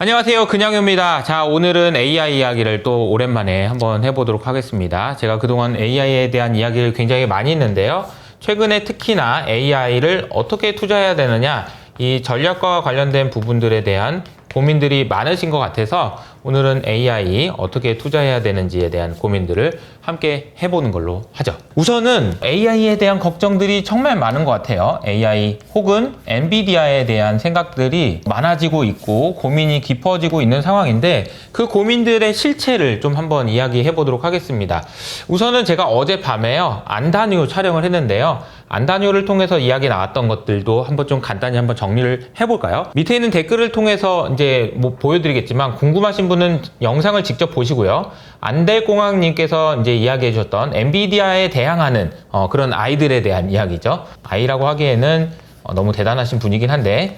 안녕하세요. 그냥입니다. 자, 오늘은 AI 이야기를 또 오랜만에 한번 해보도록 하겠습니다. 제가 그동안 AI에 대한 이야기를 굉장히 많이 했는데요. 최근에 특히나 AI를 어떻게 투자해야 되느냐, 이 전략과 관련된 부분들에 대한 고민들이 많으신 것 같아서 오늘은 AI 어떻게 투자해야 되는지에 대한 고민들을 함께 해보는 걸로 하죠. 우선은 AI에 대한 걱정들이 정말 많은 것 같아요. AI 혹은 엔비디아에 대한 생각들이 많아지고 있고 고민이 깊어지고 있는 상황인데 그 고민들의 실체를 좀 한번 이야기해 보도록 하겠습니다. 우선은 제가 어젯밤에요, 안다뉴 촬영을 했는데요. 안다뉴를 통해서 이야기 나왔던 것들도 한번 좀 간단히 한번 정리를 해볼까요? 밑에 있는 댓글을 통해서 이제 뭐 보여드리겠지만 궁금하신 분은 영상을 직접 보시고요. 안델공항님께서 이제 이야기해 주셨던 엔비디아에 대항하는 그런 아이들에 대한 이야기죠. 아이라고 하기에는 너무 대단하신 분이긴 한데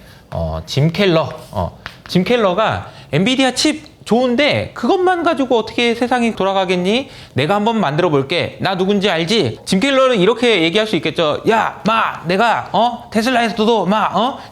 짐 켈러가 엔비디아 칩 좋은데 그것만 가지고 어떻게 세상이 돌아가겠니? 내가 한번 만들어 볼게. 나 누군지 알지? 짐 켈러는 이렇게 얘기할 수 있겠죠. 야, 내가 테슬라에서도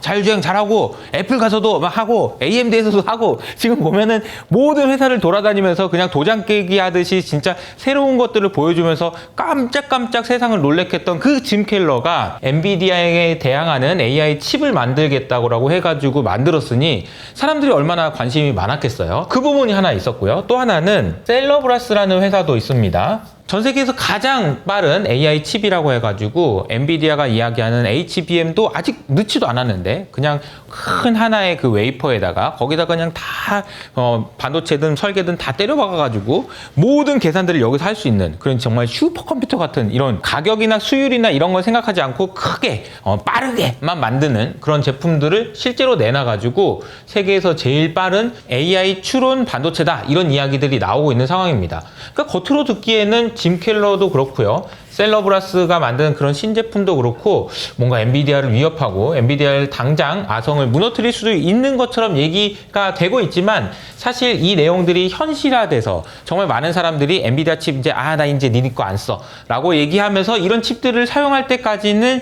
자율주행 잘하고 애플 가서도 막 하고 AMD에서도 하고 지금 보면은 모든 회사를 돌아다니면서 그냥 도장 깨기 하듯이 진짜 새로운 것들을 보여주면서 깜짝깜짝 세상을 놀래켰던 그 짐 켈러가 엔비디아에 대항하는 AI 칩을 만들겠다고 해가지고 만들었으니 사람들이 얼마나 관심이 많았겠어요. 그 부분이 하나 있었고요. 또 하나는 셀러브라스라는 회사도 있습니다. 전 세계에서 가장 빠른 AI 칩이라고 해가지고 엔비디아가 이야기하는 HBM도 아직 넣지도 않았는데 그냥 큰 하나의 그 웨이퍼에다가 거기다가 그냥 다 반도체든 설계든 다 때려박아가지고 모든 계산들을 여기서 할 수 있는 그런 정말 슈퍼컴퓨터 같은 이런 가격이나 수율이나 이런 걸 생각하지 않고 크게 빠르게만 만드는 그런 제품들을 실제로 내놔가지고 세계에서 제일 빠른 AI 추론 반도체다 이런 이야기들이 나오고 있는 상황입니다. 그러니까 겉으로 듣기에는 짐 켈러도 그렇고요. 셀러브라스가 만드는 그런 신제품도 그렇고 뭔가 엔비디아를 위협하고 엔비디아를 당장 아성을 무너뜨릴 수도 있는 것처럼 얘기가 되고 있지만 사실 이 내용들이 현실화돼서 정말 많은 사람들이 엔비디아 칩 이제 나 이제 니네 거 안 써 라고 얘기하면서 이런 칩들을 사용할 때까지는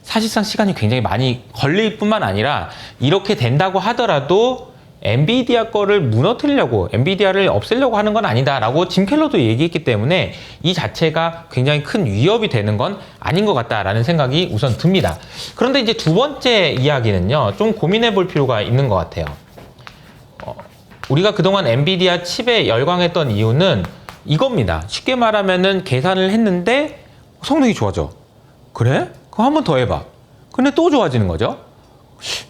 사실상 시간이 굉장히 많이 걸릴 뿐만 아니라 이렇게 된다고 하더라도 엔비디아 거를 무너뜨리려고 엔비디아를 없애려고 하는 건 아니다 라고 짐 켈러도 얘기했기 때문에 이 자체가 굉장히 큰 위협이 되는 건 아닌 것 같다라는 생각이 우선 듭니다. 그런데 이제 두 번째 이야기는요, 좀 고민해 볼 필요가 있는 것 같아요. 우리가 그동안 엔비디아 칩에 열광했던 이유는 이겁니다. 쉽게 말하면은 계산을 했는데 성능이 좋아져. 그래? 그럼 한 번 더 해봐. 근데 또 좋아지는 거죠.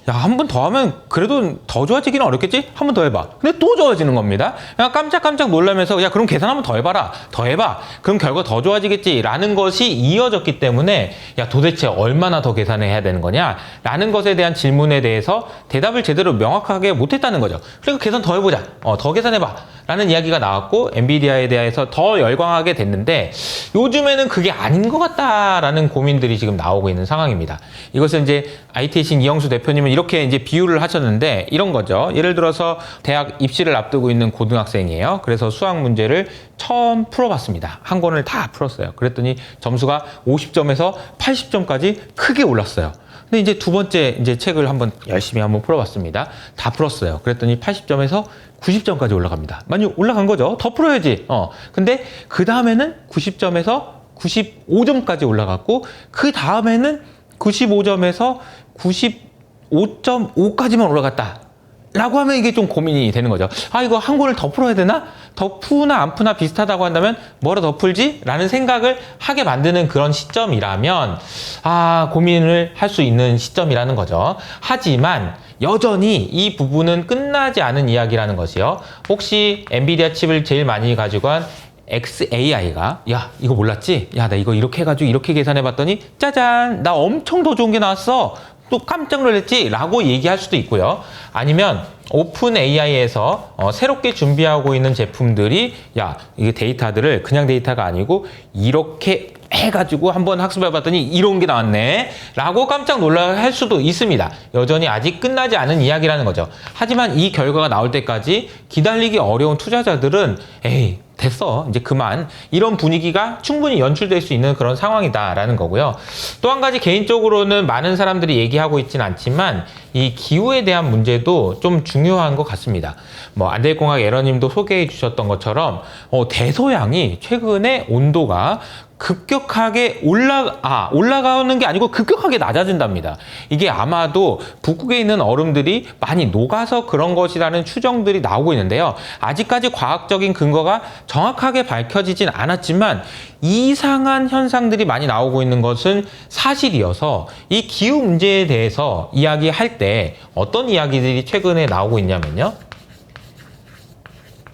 야, 한 번 더 하면 그래도 더 좋아지기는 어렵겠지? 한 번 더 해봐. 근데 또 좋아지는 겁니다. 그냥 깜짝깜짝 놀라면서 야, 그럼 계산 한 번 더 해봐라. 더 해봐. 그럼 결과 더 좋아지겠지? 라는 것이 이어졌기 때문에 야, 도대체 얼마나 더 계산을 해야 되는 거냐? 라는 것에 대한 질문에 대해서 대답을 제대로 명확하게 못했다는 거죠. 그러니까 계산 더 해보자. 더 계산해봐. 라는 이야기가 나왔고 엔비디아에 대해서 더 열광하게 됐는데 요즘에는 그게 아닌 것 같다라는 고민들이 지금 나오고 있는 상황입니다. 이것은 이제 IT의 신 이영수 대표님은 이렇게 이제 비유를 하셨는데 이런 거죠. 예를 들어서 대학 입시를 앞두고 있는 고등학생이에요. 그래서 수학 문제를 처음 풀어봤습니다. 한 권을 다 풀었어요. 그랬더니 점수가 50점에서 80점까지 크게 올랐어요. 근데 이제 두 번째 이제 책을 열심히 풀어봤습니다. 다 풀었어요. 그랬더니 80점에서 90점까지 올라갑니다. 많이 올라간 거죠. 더 풀어야지. 근데 그 다음에는 90점에서 95점까지 올라갔고 그 다음에는 95점에서 95.5까지만 올라갔다. 라고 하면 이게 좀 고민이 되는 거죠. 이거 한 권을 더 풀어야 되나? 더 푸나 안 푸나 비슷하다고 한다면 뭐라 더 풀지? 라는 생각을 하게 만드는 그런 시점이라면 고민을 할 수 있는 시점이라는 거죠. 하지만 여전히 이 부분은 끝나지 않은 이야기라는 것이요. 혹시 엔비디아 칩을 제일 많이 가지고 한 xAI가 야, 이거 몰랐지? 야, 나 이거 이렇게 해가지고 이렇게 계산해 봤더니 짜잔, 나 엄청 더 좋은 게 나왔어. 또 깜짝 놀랐지? 라고 얘기할 수도 있고요. 아니면 오픈 AI에서 새롭게 준비하고 있는 제품들이 야, 이게 데이터들을 그냥 데이터가 아니고 이렇게 해가지고 한번 학습해봤더니 이런 게 나왔네 라고 깜짝 놀라 할 수도 있습니다. 여전히 아직 끝나지 않은 이야기라는 거죠. 하지만 이 결과가 나올 때까지 기다리기 어려운 투자자들은 됐어, 이제 그만, 이런 분위기가 충분히 연출될 수 있는 그런 상황이다라는 거고요. 또 한 가지 개인적으로는 많은 사람들이 얘기하고 있지는 않지만 이 기후에 대한 문제도 좀 중요한 것 같습니다. 뭐 안대공학 에러님도 소개해 주셨던 것처럼 대서양이 최근에 온도가 급격하게 올라가는 게 아니고 급격하게 낮아진답니다. 이게 아마도 북극에 있는 얼음들이 많이 녹아서 그런 것이라는 추정들이 나오고 있는데요. 아직까지 과학적인 근거가 정확하게 밝혀지진 않았지만 이상한 현상들이 많이 나오고 있는 것은 사실이어서 이 기후 문제에 대해서 이야기할 때 어떤 이야기들이 최근에 나오고 있냐면요.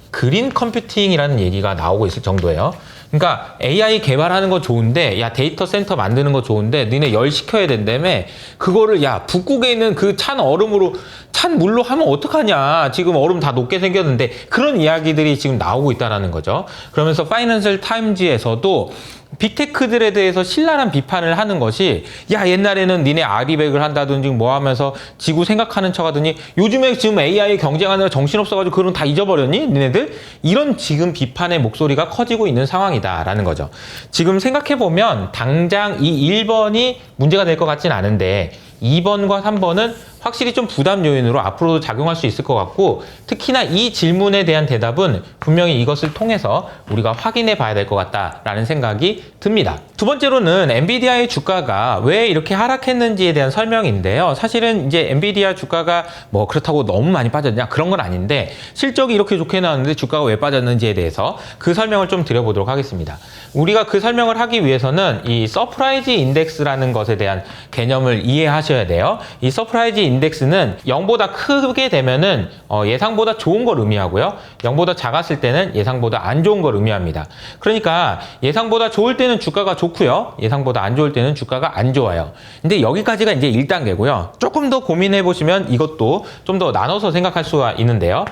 그린 컴퓨팅이라는 얘기가 나오고 있을 정도예요. 그러니까 AI 개발하는 거 좋은데, 야, 데이터 센터 만드는 거 좋은데 너네 열 식혀야 된다며. 그거를 야, 북극에 있는 그 찬 물로 하면 어떡하냐. 지금 얼음 다 녹게 생겼는데, 그런 이야기들이 지금 나오고 있다는 거죠. 그러면서 파이낸셜 타임즈에서도 빅테크들에 대해서 신랄한 비판을 하는 것이, 야, 옛날에는 니네 아리백을 한다든지 뭐 하면서 지구 생각하는 척 하더니 요즘에 지금 AI 경쟁하느라 정신없어가지고 그런 다 잊어버렸니? 니네들? 이런 지금 비판의 목소리가 커지고 있는 상황이다라는 거죠. 지금 생각해보면 당장 이 1번이 문제가 될 것 같진 않은데 2번과 3번은 확실히 좀 부담 요인으로 앞으로도 작용할 수 있을 것 같고, 특히나 이 질문에 대한 대답은 분명히 이것을 통해서 우리가 확인해 봐야 될 것 같다라는 생각이 듭니다. 두 번째로는 엔비디아의 주가가 왜 이렇게 하락했는지에 대한 설명인데요. 사실은 이제 엔비디아 주가가 뭐 그렇다고 너무 많이 빠졌냐, 그런 건 아닌데 실적이 이렇게 좋게 나왔는데 주가가 왜 빠졌는지에 대해서 그 설명을 좀 드려보도록 하겠습니다. 우리가 그 설명을 하기 위해서는 이 서프라이즈 인덱스라는 것에 대한 개념을 이해하셔야 돼요. 이 서프라이즈 인덱스는 0보다 크게 되면은 예상보다 좋은 걸 의미하고요. 0보다 작았을 때는 예상보다 안 좋은 걸 의미합니다. 그러니까 예상보다 좋을 때는 주가가 좋고요. 예상보다 안 좋을 때는 주가가 안 좋아요. 근데 여기까지가 이제 1단계고요. 조금 더 고민해 보시면 이것도 좀 더 나눠서 생각할 수가 있는데요.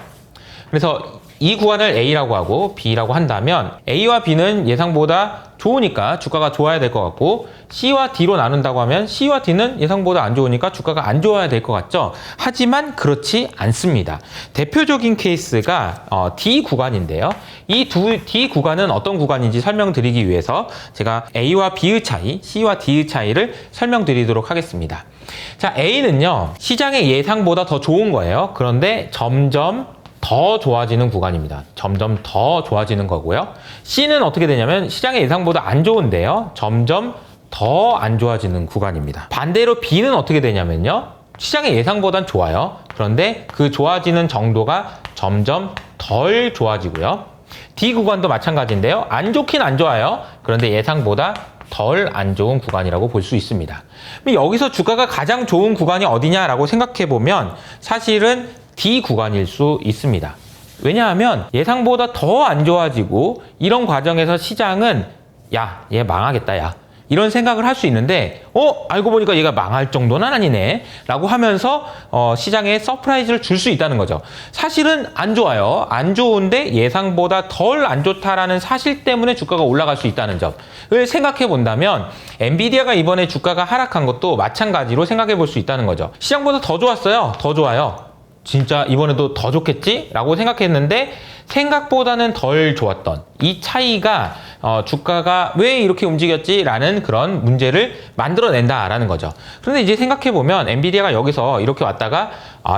그래서 이 구간을 A라고 하고 B라고 한다면 A와 B는 예상보다 좋으니까 주가가 좋아야 될 것 같고, C와 D로 나눈다고 하면 C와 D는 예상보다 안 좋으니까 주가가 안 좋아야 될 것 같죠. 하지만 그렇지 않습니다. 대표적인 케이스가 D 구간인데요. 이 D 구간은 어떤 구간인지 설명드리기 위해서 제가 A와 B의 차이, C와 D의 차이를 설명드리도록 하겠습니다. 자, A는요, 시장의 예상보다 더 좋은 거예요. 그런데 점점 더 좋아지는 구간입니다. 점점 더 좋아지는 거고요. C는 어떻게 되냐면 시장의 예상보다 안 좋은데요. 점점 더 안 좋아지는 구간입니다. 반대로 B는 어떻게 되냐면요. 시장의 예상보단 좋아요. 그런데 그 좋아지는 정도가 점점 덜 좋아지고요. D 구간도 마찬가지인데요. 안 좋긴 안 좋아요. 그런데 예상보다 덜 안 좋은 구간이라고 볼 수 있습니다. 여기서 주가가 가장 좋은 구간이 어디냐라고 생각해 보면 사실은 D 구간일 수 있습니다. 왜냐하면 예상보다 더 안 좋아지고 이런 과정에서 시장은 야, 얘 망하겠다, 야, 이런 생각을 할 수 있는데 알고 보니까 얘가 망할 정도는 아니네 라고 하면서 시장에 서프라이즈를 줄 수 있다는 거죠. 사실은 안 좋아요. 안 좋은데 예상보다 덜 안 좋다라는 사실 때문에 주가가 올라갈 수 있다는 점을 생각해 본다면 엔비디아가 이번에 주가가 하락한 것도 마찬가지로 생각해 볼 수 있다는 거죠. 시장보다 더 좋았어요. 더 좋아요. 진짜 이번에도 더 좋겠지? 라고 생각했는데 생각보다는 덜 좋았던 이 차이가 주가가 왜 이렇게 움직였지? 라는 그런 문제를 만들어낸다라는 거죠. 그런데 이제 생각해보면 엔비디아가 여기서 이렇게 왔다가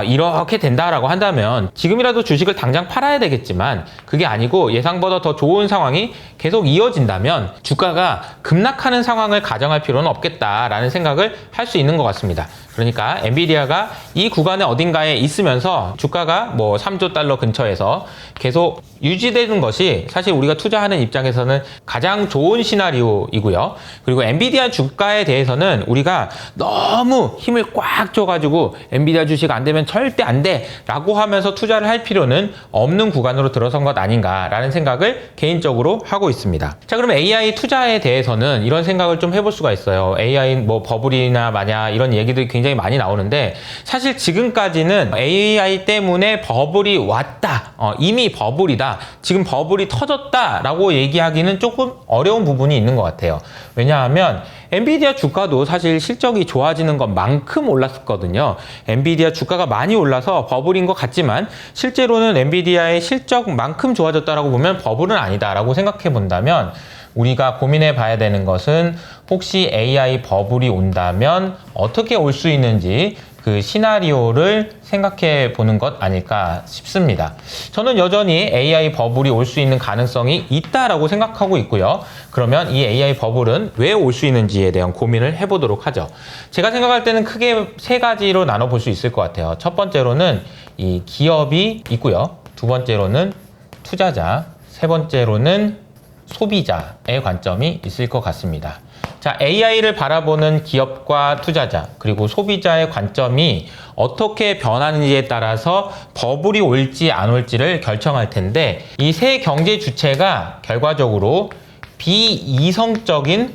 이렇게 된다라고 한다면 지금이라도 주식을 당장 팔아야 되겠지만 그게 아니고 예상보다 더 좋은 상황이 계속 이어진다면 주가가 급락하는 상황을 가정할 필요는 없겠다라는 생각을 할 수 있는 것 같습니다. 그러니까 엔비디아가 이 구간의 어딘가에 있으면서 주가가 뭐 3조 달러 근처에서 계속 유지되는 것이 사실 우리가 투자하는 입장에서는 가장 좋은 시나리오이고요. 그리고 엔비디아 주가에 대해서는 우리가 너무 힘을 꽉 줘가지고 엔비디아 주식 안 되면 절대 안 돼 라고 하면서 투자를 할 필요는 없는 구간으로 들어선 것 아닌가라는 생각을 개인적으로 하고 있습니다. 자, 그럼 AI 투자에 대해서는 이런 생각을 좀 해볼 수가 있어요. AI 뭐 버블이나 마냐 이런 얘기들이 굉장히 많이 나오는데 사실 지금까지는 AI 때문에 버블이 왔다, 이미 버블이다, 지금 버블이 터졌다 라고 얘기하기는 조금 어려운 부분이 있는 것 같아요. 왜냐하면 엔비디아 주가도 사실 실적이 좋아지는 것만큼 올랐었거든요. 엔비디아 주가가 많이 올라서 버블인 것 같지만 실제로는 엔비디아의 실적만큼 좋아졌다라고 보면 버블은 아니다라고 생각해 본다면 우리가 고민해 봐야 되는 것은 혹시 AI 버블이 온다면 어떻게 올 수 있는지 그 시나리오를 생각해 보는 것 아닐까 싶습니다. 저는 여전히 AI 버블이 올 수 있는 가능성이 있다라고 생각하고 있고요. 그러면 이 AI 버블은 왜 올 수 있는지에 대한 고민을 해보도록 하죠. 제가 생각할 때는 크게 세 가지로 나눠볼 수 있을 것 같아요. 첫 번째로는 이 기업이 있고요. 두 번째로는 투자자, 세 번째로는 소비자의 관점이 있을 것 같습니다. 자, AI를 바라보는 기업과 투자자 그리고 소비자의 관점이 어떻게 변하는지에 따라서 버블이 올지 안 올지를 결정할 텐데 이 세 경제 주체가 결과적으로 비이성적인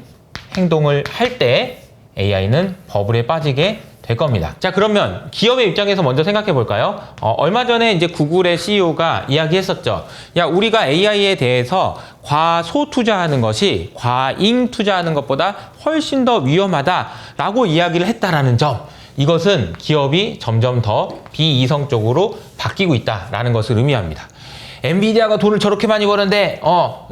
행동을 할 때 AI는 버블에 빠지게 될 겁니다. 자, 그러면 기업의 입장에서 먼저 생각해 볼까요? 얼마 전에 이제 구글의 CEO가 이야기했었죠. 야, 우리가 AI에 대해서 과소 투자하는 것이 과잉 투자하는 것보다 훨씬 더 위험하다라고 이야기를 했다라는 점. 이것은 기업이 점점 더 비이성적으로 바뀌고 있다라는 것을 의미합니다. 엔비디아가 돈을 저렇게 많이 버는데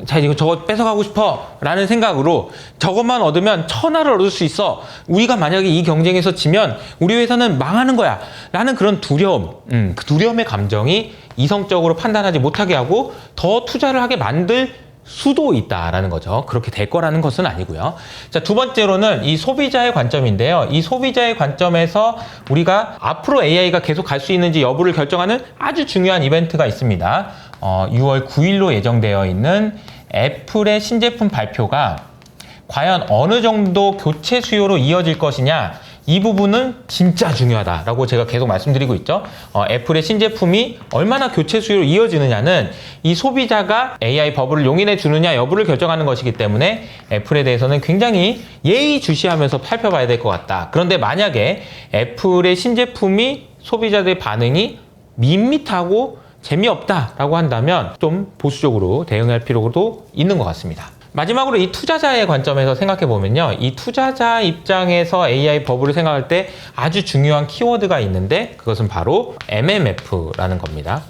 자, 이거 저거 뺏어가고 싶어 라는 생각으로 저것만 얻으면 천하를 얻을 수 있어. 우리가 만약에 이 경쟁에서 지면 우리 회사는 망하는 거야 라는 그런 두려움, 그 두려움의 감정이 이성적으로 판단하지 못하게 하고 더 투자를 하게 만들 수도 있다라는 거죠. 그렇게 될 거라는 것은 아니고요. 자, 두 번째로는 이 소비자의 관점인데요. 이 소비자의 관점에서 우리가 앞으로 AI가 계속 갈 수 있는지 여부를 결정하는 아주 중요한 이벤트가 있습니다. 6월 9일로 예정되어 있는 애플의 신제품 발표가 과연 어느 정도 교체 수요로 이어질 것이냐, 이 부분은 진짜 중요하다라고 제가 계속 말씀드리고 있죠. 애플의 신제품이 얼마나 교체 수요로 이어지느냐는 이 소비자가 AI 버블을 용인해 주느냐 여부를 결정하는 것이기 때문에 애플에 대해서는 굉장히 예의주시하면서 살펴봐야 될 것 같다. 그런데 만약에 애플의 신제품이 소비자들의 반응이 밋밋하고 재미없다라고 한다면 좀 보수적으로 대응할 필요도 있는 것 같습니다. 마지막으로 이 투자자의 관점에서 생각해 보면요. 이 투자자 입장에서 AI 버블을 생각할 때 아주 중요한 키워드가 있는데 그것은 바로 MMF라는 겁니다.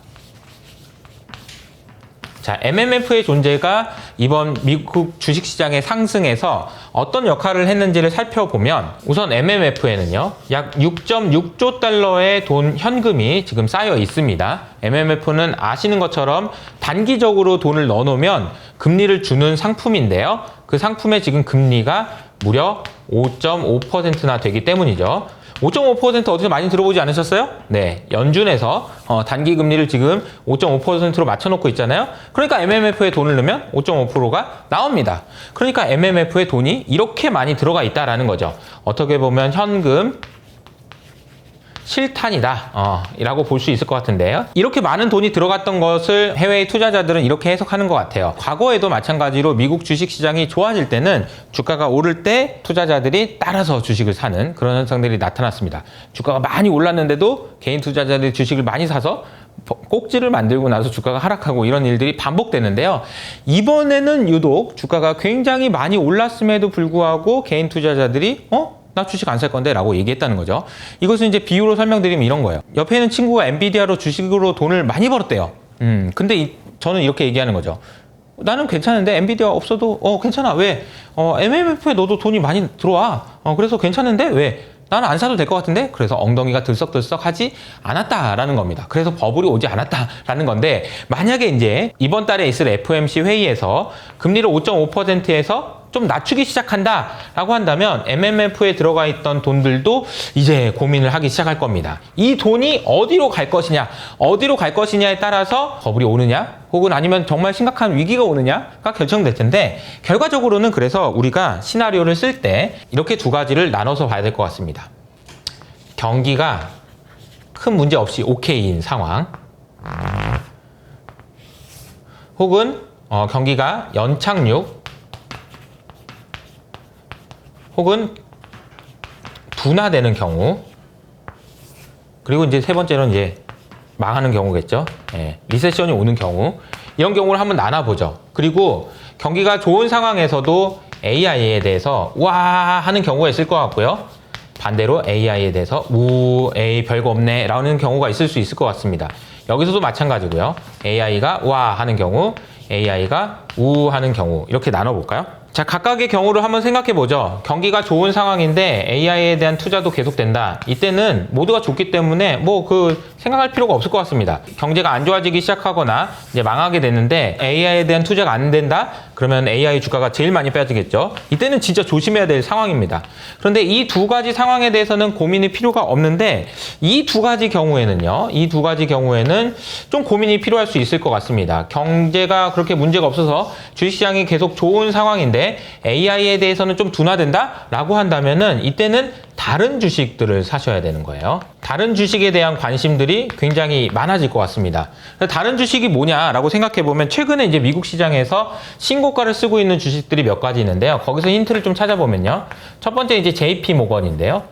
자, MMF의 존재가 이번 미국 주식시장의 상승에서 어떤 역할을 했는지를 살펴보면 우선 MMF에는요, 약 6.6조 달러의 현금이 지금 쌓여 있습니다. MMF는 아시는 것처럼 단기적으로 돈을 넣어놓으면 금리를 주는 상품인데요. 그 상품의 지금 금리가 무려 5.5%나 되기 때문이죠. 5.5% 어디서 많이 들어보지 않으셨어요? 네, 연준에서 단기 금리를 지금 5.5%로 맞춰놓고 있잖아요. 그러니까 MMF에 돈을 넣으면 5.5%가 나옵니다. 그러니까 MMF에 돈이 이렇게 많이 들어가 있다라는 거죠. 어떻게 보면 현금 실탄이다 라고 볼 수 있을 것 같은데요. 이렇게 많은 돈이 들어갔던 것을 해외의 투자자들은 이렇게 해석하는 것 같아요. 과거에도 마찬가지로 미국 주식시장이 좋아질 때는 주가가 오를 때 투자자들이 따라서 주식을 사는 그런 현상들이 나타났습니다. 주가가 많이 올랐는데도 개인 투자자들이 주식을 많이 사서 꼭지를 만들고 나서 주가가 하락하고 이런 일들이 반복되는데요. 이번에는 유독 주가가 굉장히 많이 올랐음에도 불구하고 개인 투자자들이 나 주식 안 살 건데 라고 얘기했다는 거죠. 이것은 이제 비유로 설명드리면 이런 거예요. 옆에 있는 친구가 엔비디아로 주식으로 돈을 많이 벌었대요. 근데 저는 이렇게 얘기하는 거죠. 나는 괜찮은데 엔비디아 없어도 괜찮아. 왜? MMF에 너도 돈이 많이 들어와. 그래서 괜찮은데 왜? 나는 안 사도 될 것 같은데? 그래서 엉덩이가 들썩들썩 하지 않았다라는 겁니다. 그래서 버블이 오지 않았다라는 건데 만약에 이제 이번 달에 있을 FOMC 회의에서 금리를 5.5%에서 좀 낮추기 시작한다라고 한다면 MMF에 들어가 있던 돈들도 이제 고민을 하기 시작할 겁니다. 이 돈이 어디로 갈 것이냐에 따라서 버블이 오느냐 혹은 아니면 정말 심각한 위기가 오느냐가 결정될 텐데 결과적으로는 그래서 우리가 시나리오를 쓸 때 이렇게 두 가지를 나눠서 봐야 될 것 같습니다. 경기가 큰 문제 없이 오케이인 상황 혹은 경기가 연착륙 혹은 둔화되는 경우 그리고 이제 세 번째로는 이제 망하는 경우겠죠. 예, 리세션이 오는 경우. 이런 경우를 한번 나눠보죠. 그리고 경기가 좋은 상황에서도 AI에 대해서 와 하는 경우가 있을 것 같고요. 반대로 AI에 대해서 에이 별거 없네 라는 경우가 있을 수 있을 것 같습니다. 여기서도 마찬가지고요. AI가 와 하는 경우, AI가 하는 경우 이렇게 나눠볼까요? 자, 각각의 경우를 한번 생각해 보죠. 경기가 좋은 상황인데 AI에 대한 투자도 계속된다. 이때는 모두가 좋기 때문에 뭐 생각할 필요가 없을 것 같습니다. 경제가 안 좋아지기 시작하거나 이제 망하게 되는데 AI에 대한 투자가 안 된다? 그러면 AI 주가가 제일 많이 빠지겠죠. 이때는 진짜 조심해야 될 상황입니다. 그런데 이 두 가지 상황에 대해서는 고민이 필요가 없는데 이 두 가지 경우에는요. 이 두 가지 경우에는 좀 고민이 필요할 수 있을 것 같습니다. 경제가 그렇게 문제가 없어서 주식시장이 계속 좋은 상황인데 AI에 대해서는 좀 둔화된다? 라고 한다면은 이때는 다른 주식들을 사셔야 되는 거예요. 다른 주식에 대한 관심들이 굉장히 많아질 것 같습니다. 다른 주식이 뭐냐라고 생각해 보면 최근에 이제 미국 시장에서 신고가를 쓰고 있는 주식들이 몇 가지 있는데요. 거기서 힌트를 좀 찾아보면요. 첫 번째 이제 JP 모건인데요.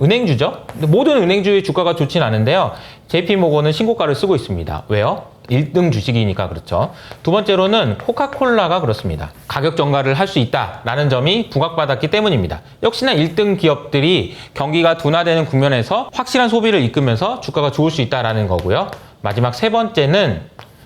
은행주죠. 근데 모든 은행주의 주가가 좋진 않은데요. JP 모건은 신고가를 쓰고 있습니다. 왜요? 1등 주식이니까 그렇죠. 두 번째로는 코카콜라가 그렇습니다. 가격 전가를 할 수 있다라는 점이 부각받았기 때문입니다. 역시나 1등 기업들이 경기가 둔화되는 국면에서 확실한 소비를 이끌면서 주가가 좋을 수 있다라는 거고요. 마지막 세 번째는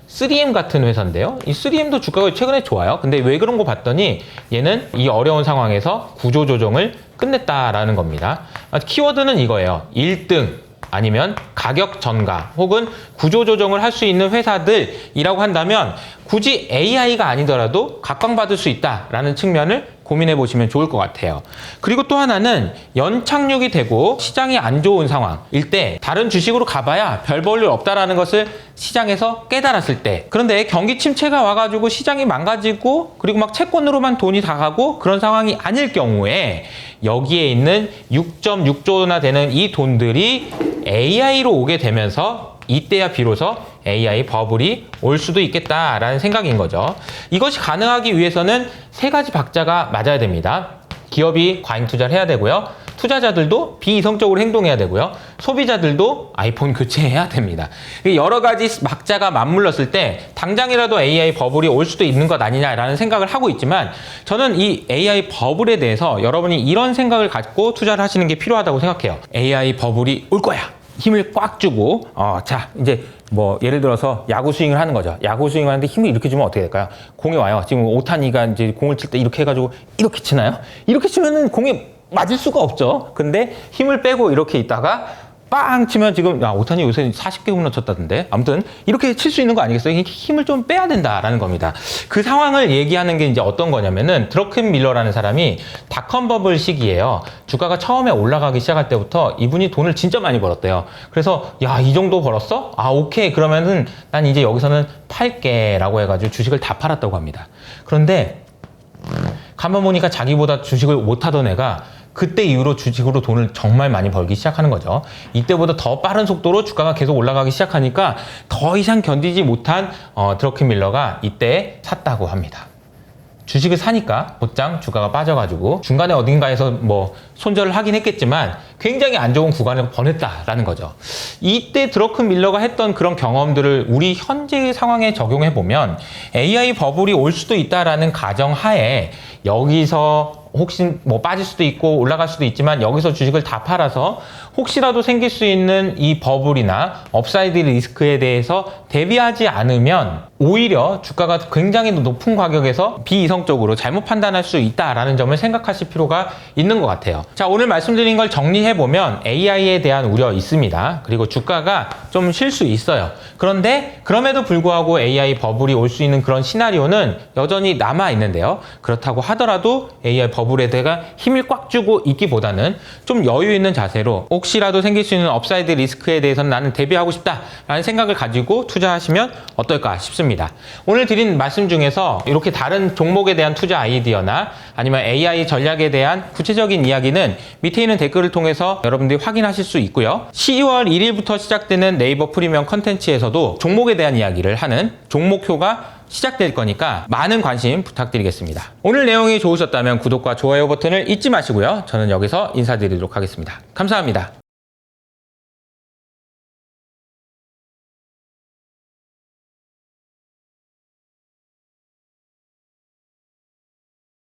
3M 같은 회사인데요. 이 3M도 주가가 최근에 좋아요. 근데 왜 그런 거 봤더니 얘는 이 어려운 상황에서 구조조정을 끝냈다라는 겁니다. 키워드는 이거예요. 1등 아니면 가격 전가 혹은 구조조정을 할 수 있는 회사들이라고 한다면 굳이 AI가 아니더라도 각광받을 수 있다라는 측면을 고민해 보시면 좋을 것 같아요. 그리고 또 하나는 연착륙이 되고 시장이 안 좋은 상황일 때 다른 주식으로 가봐야 별 볼 일 없다라는 것을 시장에서 깨달았을 때, 그런데 경기 침체가 와가지고 시장이 망가지고 그리고 막 채권으로만 돈이 다 가고 그런 상황이 아닐 경우에 여기에 있는 6.6조나 되는 이 돈들이 AI로 오게 되면서 이때야 비로소 AI 버블이 올 수도 있겠다라는 생각인 거죠. 이것이 가능하기 위해서는 세 가지 박자가 맞아야 됩니다. 기업이 과잉 투자를 해야 되고요. 투자자들도 비이성적으로 행동해야 되고요. 소비자들도 아이폰 교체해야 됩니다. 여러 가지 박자가 맞물렸을 때 당장이라도 AI 버블이 올 수도 있는 것 아니냐라는 생각을 하고 있지만 저는 이 AI 버블에 대해서 여러분이 이런 생각을 갖고 투자를 하시는 게 필요하다고 생각해요. AI 버블이 올 거야. 힘을 꽉 주고 자 이제 뭐 예를 들어서 야구 스윙을 하는 거죠. 야구 스윙을 하는데 힘을 이렇게 주면 어떻게 될까요? 공이 와요. 지금 오타니가 이제 공을 칠 때 이렇게 해가지고 이렇게 치나요? 이렇게 치면은 공이 맞을 수가 없죠. 근데 힘을 빼고 이렇게 있다가 빵 치면 지금 오타니 요새 40개 홈런 쳤다던데 아무튼 이렇게 칠 수 있는 거 아니겠어요? 힘을 좀 빼야 된다라는 겁니다. 그 상황을 얘기하는 게 이제 어떤 거냐면은 드러켄 밀러라는 사람이 닷컴 버블 시기에요. 주가가 처음에 올라가기 시작할 때부터 이분이 돈을 진짜 많이 벌었대요. 그래서 야, 이 정도 벌었어? 오케이. 그러면은 난 이제 여기서는 팔게라고 해가지고 주식을 다 팔았다고 합니다. 그런데 가만 보니까 자기보다 주식을 못하던 애가 그때 이후로 주식으로 돈을 정말 많이 벌기 시작하는 거죠. 이때보다 더 빠른 속도로 주가가 계속 올라가기 시작하니까 더 이상 견디지 못한 드러켄 밀러가 이때 샀다고 합니다. 주식을 사니까 곧장 주가가 빠져가지고 중간에 어딘가에서 뭐 손절을 하긴 했겠지만 굉장히 안 좋은 구간을 보냈다라는 거죠. 이때 드러켄 밀러가 했던 그런 경험들을 우리 현재의 상황에 적용해 보면 AI 버블이 올 수도 있다라는 가정하에 여기서 혹시 뭐 빠질 수도 있고 올라갈 수도 있지만 여기서 주식을 다 팔아서 혹시라도 생길 수 있는 이 버블이나 업사이드 리스크에 대해서 대비하지 않으면 오히려 주가가 굉장히 높은 가격에서 비이성적으로 잘못 판단할 수 있다라는 점을 생각하실 필요가 있는 것 같아요. 자, 오늘 말씀드린 걸 정리해보면 AI에 대한 우려 있습니다. 그리고 주가가 좀 쉴 수 있어요. 그런데 그럼에도 불구하고 AI 버블이 올 수 있는 그런 시나리오는 여전히 남아 있는데요. 그렇다고 하더라도 AI 버블에 대해 힘을 꽉 주고 있기보다는 좀 여유 있는 자세로 혹시라도 생길 수 있는 업사이드 리스크에 대해서는 나는 대비하고 싶다라는 생각을 가지고 투자하시면 어떨까 싶습니다. 오늘 드린 말씀 중에서 이렇게 다른 종목에 대한 투자 아이디어나 아니면 AI 전략에 대한 구체적인 이야기는 밑에 있는 댓글을 통해서 여러분들이 확인하실 수 있고요. 10월 1일부터 시작되는 네이버 프리미엄 컨텐츠에서도 종목에 대한 이야기를 하는 종목효가 시작될 거니까 많은 관심 부탁드리겠습니다. 오늘 내용이 좋으셨다면 구독과 좋아요 버튼을 잊지 마시고요. 저는 여기서 인사드리도록 하겠습니다. 감사합니다.